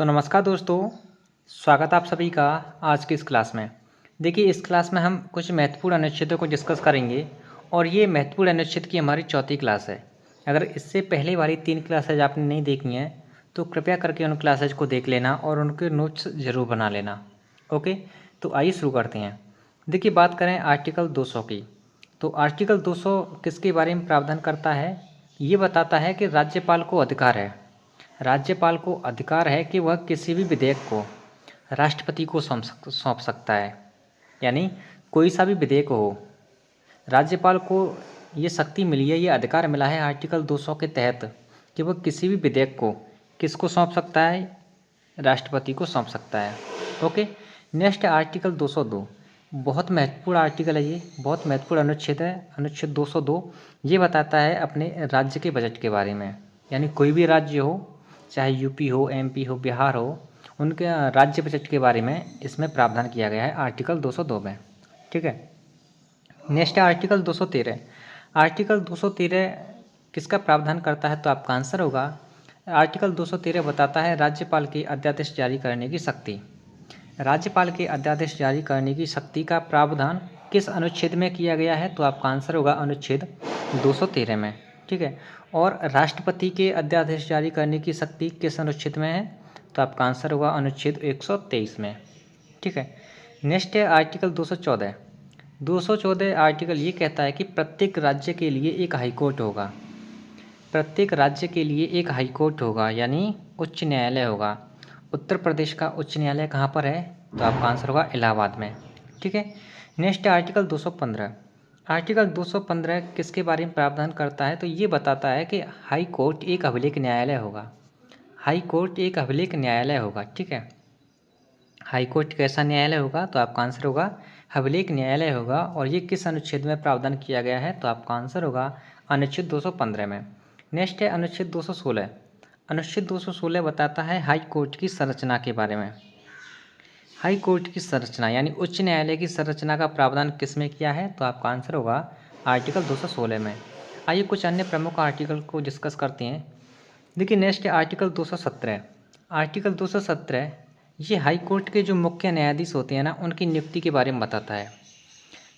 तो नमस्कार दोस्तों, स्वागत है आप सभी का आज की इस क्लास में। देखिए, इस क्लास में हम कुछ महत्वपूर्ण अनुच्छेदों को डिस्कस करेंगे और ये महत्वपूर्ण अनुच्छेद की हमारी चौथी क्लास है। अगर इससे पहले वाली 3 क्लासेज आपने नहीं देखी हैं तो कृपया करके उन क्लासेज को देख लेना और उनके नोट्स ज़रूर बना लेना। ओके, तो आइए शुरू करते हैं। देखिए, बात करें आर्टिकल 200 की, तो आर्टिकल 200 किसके बारे में प्रावधान करता है? ये बताता है कि राज्यपाल को अधिकार है कि वह किसी भी विधेयक को राष्ट्रपति को सौंप सकता है। यानी कोई सा भी विधेयक हो, राज्यपाल को ये शक्ति मिली है, ये अधिकार मिला है आर्टिकल 200 के तहत कि वह किसी भी विधेयक को किसको सौंप सकता है? राष्ट्रपति को सौंप सकता है। ओके, नेक्स्ट आर्टिकल 202, बहुत महत्वपूर्ण आर्टिकल है, ये बहुत महत्वपूर्ण अनुच्छेद है। अनुच्छेद 202 ये बताता है अपने राज्य के बजट के बारे में। यानी कोई भी राज्य हो, चाहे यूपी हो, एमपी हो, बिहार हो, उनके राज्य बजट के बारे में इसमें प्रावधान किया गया है आर्टिकल 202 में। ठीक है, नेक्स्ट है आर्टिकल 213। आर्टिकल 213 किसका प्रावधान करता है? तो आपका आंसर होगा आर्टिकल 213 बताता है राज्यपाल की अध्यादेश जारी करने की शक्ति। राज्यपाल के अध्यादेश जारी करने की शक्ति का प्रावधान किस अनुच्छेद में किया गया है? तो आपका आंसर होगा अनुच्छेद 213 में। ठीक है, और राष्ट्रपति के अध्यादेश जारी करने की शक्ति किस अनुच्छेद में है? तो आपका आंसर होगा अनुच्छेद 123 में। ठीक है, नेक्स्ट है आर्टिकल 214। 214 आर्टिकल ये कहता है कि प्रत्येक राज्य के लिए एक हाईकोर्ट होगा। प्रत्येक राज्य के लिए एक हाईकोर्ट होगा, यानी उच्च न्यायालय होगा। उत्तर प्रदेश का उच्च न्यायालय कहाँ पर है? तो आपका आंसर होगा इलाहाबाद में। ठीक है, नेक्स्ट है आर्टिकल 215। आर्टिकल 215 किसके बारे में प्रावधान करता है? तो ये बताता है कि हाई कोर्ट एक अभिलेख न्यायालय होगा। हाई कोर्ट एक अभिलेख न्यायालय होगा। ठीक है, हाई कोर्ट कैसा न्यायालय होगा? तो आपका आंसर होगा अभिलेख न्यायालय होगा। और ये किस अनुच्छेद में प्रावधान किया गया है? तो आपका आंसर होगा अनुच्छेद 215 में। नेक्स्ट है अनुच्छेद 216। अनुच्छेद 216 बताता है हाई कोर्ट की संरचना के बारे में। हाई कोर्ट की संरचना यानी उच्च न्यायालय की संरचना का प्रावधान किस में किया है? तो आपका आंसर होगा आर्टिकल 216 में। आइए कुछ अन्य प्रमुख आर्टिकल को डिस्कस करते हैं। देखिए, नेक्स्ट है आर्टिकल 217। आर्टिकल 217 ये हाई कोर्ट के जो मुख्य न्यायाधीश होते हैं ना, उनकी नियुक्ति के बारे में बताता है।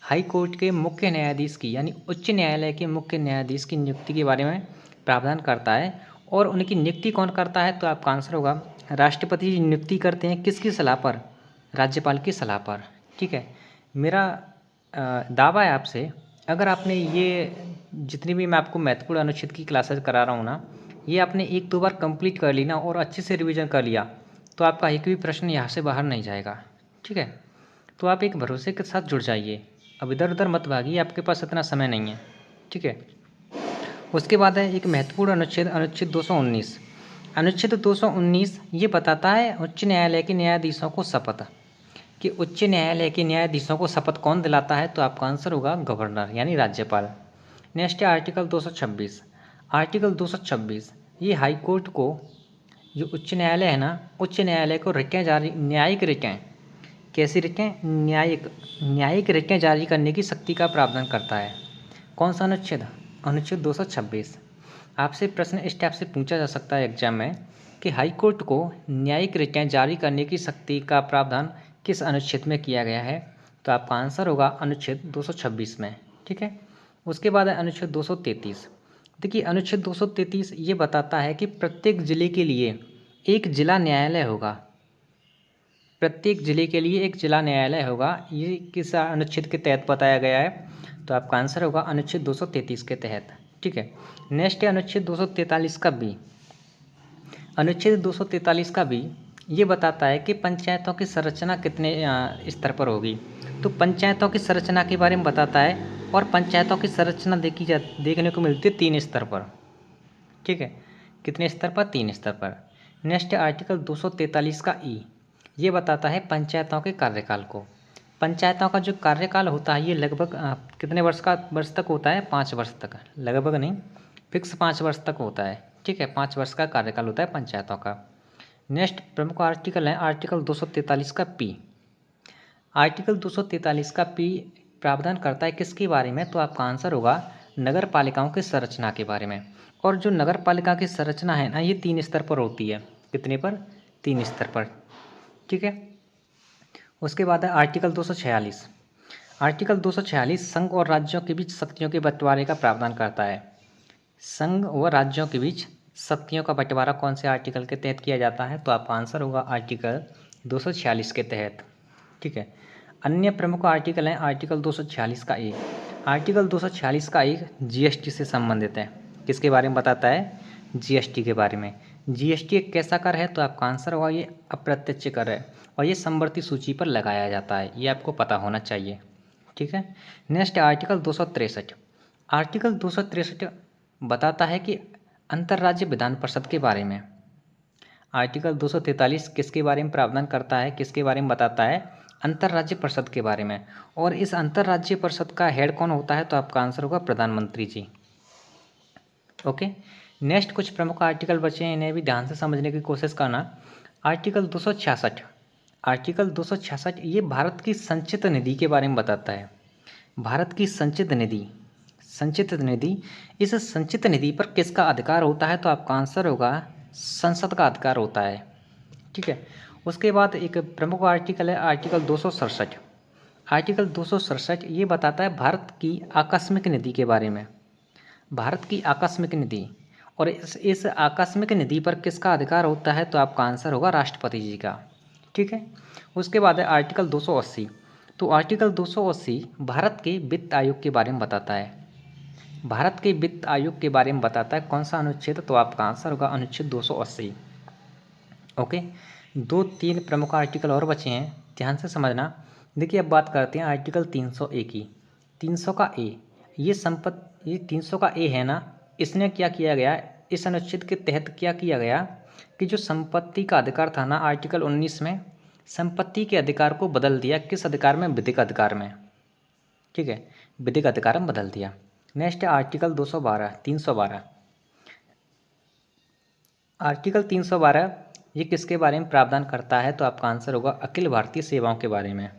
हाई कोर्ट के मुख्य न्यायाधीश की यानी उच्च न्यायालय के मुख्य न्यायाधीश की नियुक्ति के बारे में प्रावधान करता है। और उनकी नियुक्ति कौन करता है? तो आपका आंसर होगा राष्ट्रपति जी नियुक्ति करते हैं। किसकी सलाह पर? राज्यपाल की सलाह पर। ठीक है, मेरा दावा है आपसे, अगर आपने ये जितनी भी मैं आपको महत्वपूर्ण अनुच्छेद की क्लासेस करा रहा हूँ ना, ये आपने 1-2 बार कंप्लीट कर ली ना और अच्छे से रिवीजन कर लिया, तो आपका एक भी प्रश्न यहाँ से बाहर नहीं जाएगा। ठीक है, तो आप एक भरोसे के साथ जुड़ जाइए, अब इधर उधर मत भागिए, आपके पास इतना समय नहीं है। ठीक है, उसके बाद है एक महत्वपूर्ण अनुच्छेद, अनुच्छेद 219। अनुच्छेद 219 ये बताता है उच्च न्यायालय के न्यायाधीशों को शपथ, कि उच्च न्यायालय के न्यायाधीशों को शपथ कौन दिलाता है? तो आपका आंसर होगा गवर्नर यानी राज्यपाल। नेक्स्ट है आर्टिकल 226। आर्टिकल 226 ये हाई कोर्ट को, जो उच्च न्यायालय है ना, उच्च न्यायालय को रिटें जारी, न्यायिक रिटें, कैसी रिटें? न्यायिक रिटें जारी करने की शक्ति का प्रावधान करता है। कौन सा अनुच्छेद? अनुच्छेद 226। आपसे प्रश्न इस टाइप से पूछा जा सकता है एग्जाम में कि हाई कोर्ट को न्यायिक रिटें जारी करने की शक्ति का प्रावधान किस अनुच्छेद में किया गया है? तो आपका आंसर होगा अनुच्छेद 226 में। ठीक है, उसके बाद है अनुच्छेद 233। देखिए, अनुच्छेद 233 ये बताता है कि प्रत्येक जिले के लिए एक जिला न्यायालय होगा। प्रत्येक जिले के लिए एक जिला न्यायालय होगा। ये किस अनुच्छेद के तहत बताया गया है? तो आपका आंसर होगा अनुच्छेद 233 के तहत। ठीक है, नेक्स्ट है अनुच्छेद 243 का बी। अनुच्छेद 243 का बी ये बताता है कि पंचायतों की संरचना कितने स्तर पर होगी। तो पंचायतों की संरचना के बारे में बताता है, और पंचायतों की संरचना देखने को मिलती है 3 स्तर पर। ठीक है, कितने स्तर पर? 3 स्तर पर। नेक्स्ट है आर्टिकल 243 का ई। ये बताता है पंचायतों के कार्यकाल को। पंचायतों का जो कार्यकाल होता है ये लगभग कितने वर्ष तक होता है? 5 वर्ष तक, लगभग नहीं, फिक्स 5 वर्ष तक होता है। ठीक है, 5 वर्ष का कार्यकाल होता है पंचायतों का। नेक्स्ट प्रमुख आर्टिकल है आर्टिकल 243 का पी। आर्टिकल 243 का पी प्रावधान करता है किसके बारे में? तो आपका आंसर होगा नगर पालिकाओं की संरचना के बारे में। और जो नगर पालिका की संरचना है ना, ये 3 स्तर पर होती है। कितने पर? 3 स्तर पर। ठीक है, उसके बाद है आर्टिकल 246। आर्टिकल 246 संघ और राज्यों के बीच शक्तियों के बंटवारे का प्रावधान करता है। संघ व राज्यों के बीच शक्तियों का बंटवारा कौन से आर्टिकल के तहत किया जाता है? तो आपका आंसर होगा आर्टिकल 246 के तहत। ठीक है, अन्य प्रमुख आर्टिकल हैं आर्टिकल 246 का ए। आर्टिकल 246 का एक जीएसटी से संबंधित है। किसके बारे में बताता है? जीएसटी के बारे में। जीएसटी एक कैसा कर है? तो आपका आंसर होगा ये अप्रत्यक्ष कर है और ये समवर्ती सूची पर लगाया जाता है, ये आपको पता होना चाहिए। ठीक है, नेक्स्ट आर्टिकल 263। आर्टिकल 263 बताता है कि अंतर्राज्य विधान परिषद के बारे में। आर्टिकल 243 किसके बारे में प्रावधान करता है, किसके बारे में बताता है? अंतर्राज्य परिषद के बारे में। और इस अंतर्राज्य परिषद का हेड कौन होता है? तो आपका आंसर होगा प्रधानमंत्री जी। ओके, नेक्स्ट कुछ प्रमुख आर्टिकल बचे हैं, इन्हें भी ध्यान से समझने की कोशिश करना। आर्टिकल 266। आर्टिकल 266 ये भारत की संचित निधि के बारे में बताता है। भारत की संचित निधि, संचित निधि, इस संचित निधि पर किसका अधिकार होता है? तो आपका आंसर होगा संसद का अधिकार होता है। ठीक है, उसके बाद एक प्रमुख आर्टिकल है आर्टिकल 267। आर्टिकल 267 ये बताता है भारत की आकस्मिक निधि के बारे में। भारत की आकस्मिक निधि, और इस आकस्मिक निधि पर किसका अधिकार होता है? तो आपका आंसर होगा राष्ट्रपति जी का। ठीक है, उसके बाद है आर्टिकल 280। तो आर्टिकल 280 भारत के वित्त आयोग के बारे में बताता है। भारत के वित्त आयोग के बारे में बताता है। कौन सा अनुच्छेद? तो आपका आंसर होगा अनुच्छेद 280। ओके, 2-3 प्रमुख आर्टिकल और बचे हैं, ध्यान से समझना। देखिए अब बात करते हैं आर्टिकल 301 की। 300 का ए, ये 300 का ए है ना, इसने क्या किया गया, इस अनुच्छेद के तहत क्या किया गया कि जो संपत्ति का अधिकार था ना आर्टिकल 19 में, संपत्ति के अधिकार को बदल दिया। किस अधिकार में? विधिक अधिकार में। ठीक है, विधिक अधिकार में बदल दिया। नेक्स्ट है आर्टिकल 312। आर्टिकल 312 ये किसके बारे में प्रावधान करता है? तो आपका आंसर होगा अखिल भारतीय सेवाओं के बारे में।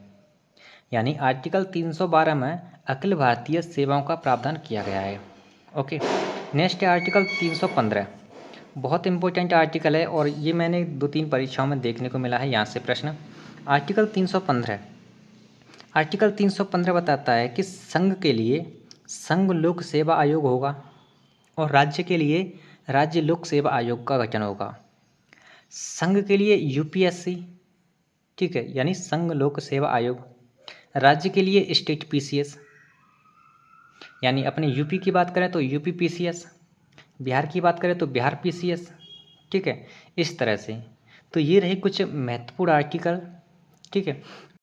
यानी आर्टिकल 312 में अखिल भारतीय सेवाओं का प्रावधान किया गया है। ओके, नेक्स्ट है आर्टिकल 315। बहुत इंपॉर्टेंट आर्टिकल है और ये मैंने 2-3 परीक्षाओं में देखने को मिला है, यहाँ से प्रश्न। आर्टिकल 315। आर्टिकल 315 बताता है कि संघ के लिए संघ लोक सेवा आयोग होगा और राज्य के लिए राज्य लोक सेवा आयोग का गठन होगा। संघ के लिए यूपीएससी, ठीक है, यानी संघ लोक सेवा आयोग। राज्य के लिए स्टेट पीसीएस, यानी अपने यूपी की बात करें तो यूपी पीसीएस, बिहार की बात करें तो बिहार पीसीएस। ठीक है, इस तरह से। तो ये रहे कुछ महत्वपूर्ण आर्टिकल। ठीक है,